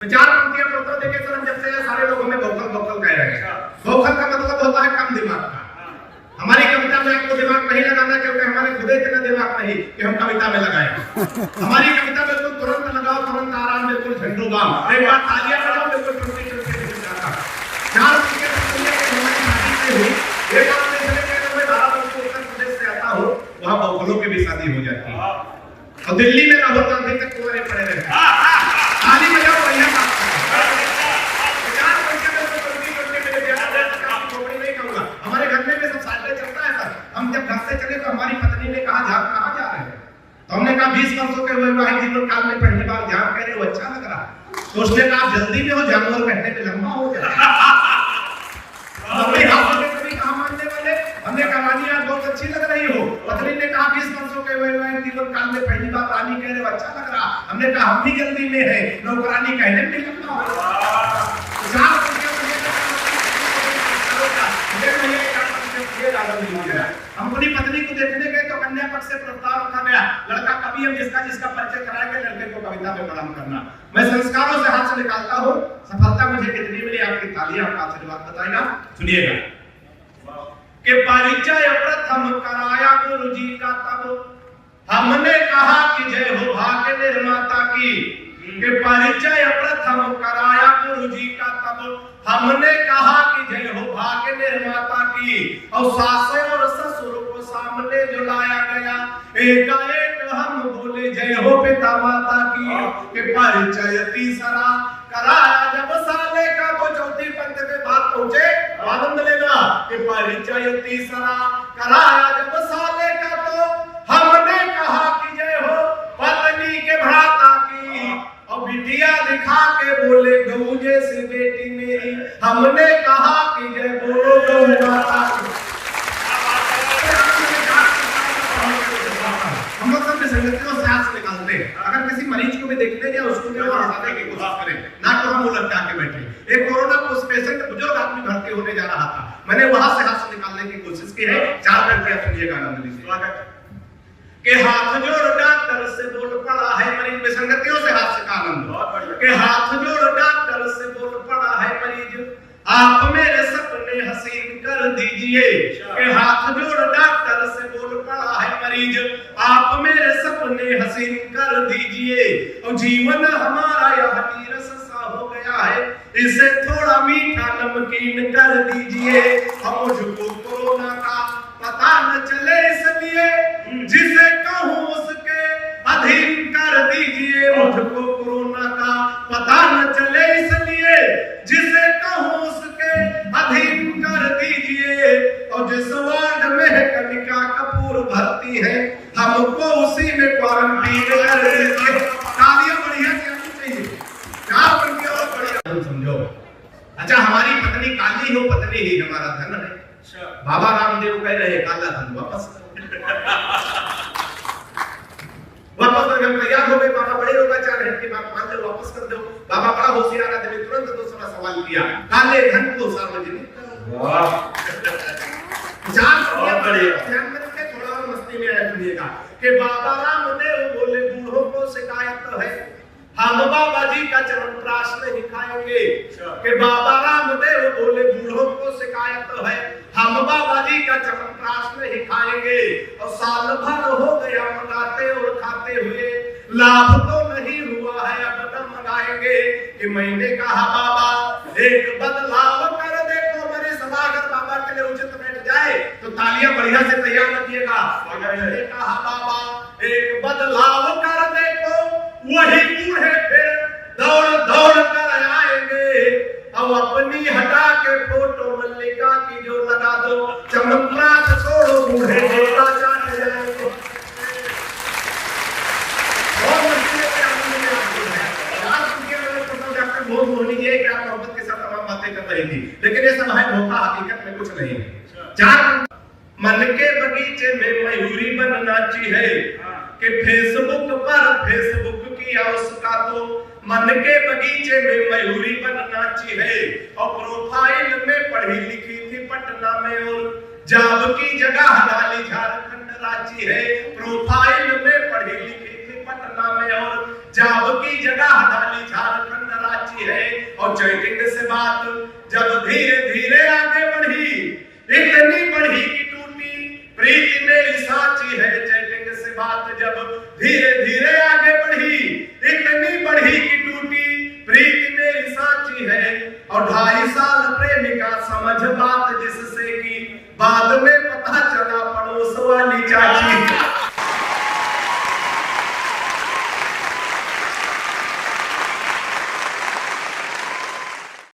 चार पंक्तियां पढ़ता हूं, देखिए सर हम जब से सारे लोग हमें वोकल वोकल कह रहे हैं। वोकल का मतलब होता है कम दिमाग का। हमारी कविता में आपको दिमाग नहीं लगाना, क्योंकि हमारे खुद इतना दिमाग नहीं कि हम कविता में लगाएं। हमारी कविता बिल्कुल तुरंत लगाओ, तुरंत आराम, बिल्कुल झंडू बाम, एक बार तालियां बजाओ, बिल्कुल चलते चलते नहीं जाता। चार पंक्तियां हमारी शादी में हुई, एक आप में चले गए तो मैं भारत उत्तर प्रदेश से आता हूं, वहां वोकलों की भी शादी हो जाती है। और दिल्ली में राहुल गांधी तक कुंवारे पड़े रहे। ताली बजाओ, बढ़िया बात है। चार पंक्तियां में तो गलती करके मेरे ज्यादा काम छोड़ी नहीं कहूंगा। हमारे घर में भी सब साइकिल चलता है सर। हम जब घर से चले तो हमारी पत्नी ने कहा झाप कहां जा रहे हैं, तो हमने कहा 20 वर्षों के हुए विवाहित जीवन काल में पहली बार झाप कह रहे हो, अच्छा लग रहा है। तो उसने कहा आप जल्दी में हो, जानवर बैठने पे लंबा हो जाए। हमने कभी कहा मानने वाले, हमने कहा रानी आज बहुत अच्छी लग रही हो। पत्नी ने कहा 20 वर्षों के हुए विवाहित जीवन काल में पहली बार रानी कह रहे हो, अच्छा लग रहा। हमने कहा हम भी जल्दी में है, नौकरानी कहने में लंबा हो। हम अपनी पत्नी को देखने गए तो कन्या पक्ष से प्रस्ताव रखा गया, लड़का कवि हम जिसका जिसका परिचय कराएंगे, लड़के को कविता में प्रणाम करना। मैं संस्कारों से हाथ से निकालता हूँ, सफलता मुझे कितनी मिली आपकी तालियां आपका आशीर्वाद बताएगा। सुनिएगा कि परिचय प्रथम कराया गुरु जी का, तब हमने कहा कि जय हो भाग्य निर्माता की। कि परिचय प्रथम कराया गुरु जी का, तब हमने कहा कि जय हो भाग्य निर्माता की। और सास और ससुर को सामने जो लाया गया, एकाएक हम बोले जय हो पिता माता की। कि परिचय तीसरा कराया जब साले का, तो चौथी पंक्ति में बात पहुंचे, आनंद लेना। कि परिचय तीसरा कराया जब साले का, तो हमने कहा कि जय हो पत्नी के भ्राता की। और बिटिया दिखा के बोले गऊ जैसी बेटी मेरी, हमने कहा कि जय बोलो गऊ माता की। हम लोग सब संगतियों से हाथ निकालते हैं। अगर किसी मरीज को भी देखने जाए, उसको भी हंसाने की कोशिश करें, ना तो हम उलट के बैठे। एक कोरोना को पेशेंट बुजुर्ग आदमी भर्ती होने जा रहा था, मैंने वहां से हाथ निकालने की कोशिश की है। चार पंक्तियां सुनिएगा, आनंद लीजिए। के हाथ जोड़ डॉक्टर से बोल पड़ा है मरीज, में संगतियों से हाथ से का आनंद। के हाथ जोड़ डॉक्टर से बोल पड़ा है मरीज, आप मेरे सपने हसीन कर दीजिए। के हाथ जोड़ डॉक्टर से बोल पड़ा है मरीज, आप मेरे सपने हसीन कर दीजिए। और जीवन हमारा यह नीरस सा हो गया है, इसे थोड़ा मीठा नमकीन कर दीजिए। हम मुझको कोरोना का पता न चले, इसलिए जिसे कहूं उसके अधीन कर दीजिए। मुझको कोरोना का पता न चले, इसलिए जिसे कहूं उसके अधीन कर दीजिए। और जिस वार्ड में कनिका कपूर भर्ती है, हमको उसी में क्वारंटीन कर दीजिए। तालियां बढ़िया चलनी चाहिए, क्या बढ़िया और बढ़िया समझो। अच्छा, हमारी पत्नी काली हो, पत्नी ही हमारा धन है। बाबा रामदेव कह रहे काला धन वापस हम तैयार हो गए। बाबा बड़े योगाचार है कि बात मान लो, वापस कर दो। बाबा बड़ा होशियार आदमी, तुरंत दूसरा सवाल किया, काले धन को सार्वजनिक करो। वाह, चार बड़े ध्यान में रखें, थोड़ा और मस्ती में आया सुनिएगा। कि बाबा रामदेव बोले बूढ़ों को शिकायत है, हम बाबा जी का चरण प्राश नहीं खाएंगे। कि बाबा रामदेव बोले बूढ़ों को शिकायत है, हम बाबा जी का चरण प्राश नहीं खाएंगे। और साल भर हो गया मंगाते और खाते हुए, लाभ तो नहीं हुआ है, अब न मंगाएंगे। कि मैंने कहा बाबा एक बदलाव कर देखो, मेरे सभागर बाबा के लिए उचित बैठ जाए तो तालियां बढ़िया से तैयार रखिएगा। मैंने कहा बाबा एक बदलाव कर देखो, वही बूढ़े फिर दौड़ दौड़ कर आएंगे। अब अपनी हटा के फोटो मल्लिका की जो लगा दो, चमकना छोड़ो, बूढ़े होता जाने जाएंगे। बहुत बोली है कि आप मोहब्बत के साथ तमाम बातें कर रही थी, लेकिन ये सब है धोखा, हकीकत में कुछ नहीं है। चार मन के बगीचे में मयूरी बन नाची है। कि फेसबुक पर फेसबुक किया उसका, तो मन के बगीचे में मयूरी बन नाची है। और प्रोफाइल में पढ़ी लिखी थी पटना में, और जॉब की जगह डाली झारखंड रांची है। प्रोफाइल में पढ़ी लिखी थी पटना में और जाब की जगह डाली झारखंड रांची है। और चैटिंग से बात जब धीरे धीरे आगे बढ़ी, इतनी बढ़ी कि टूटी प्रीति मेरी साची है। चैटिंग से बात जब धीरे धीरे आगे बढ़ी, इतनी बढ़ी कि टूटी प्रीति मेरी साची है। और 2.5 साल प्रेमिका समझ बात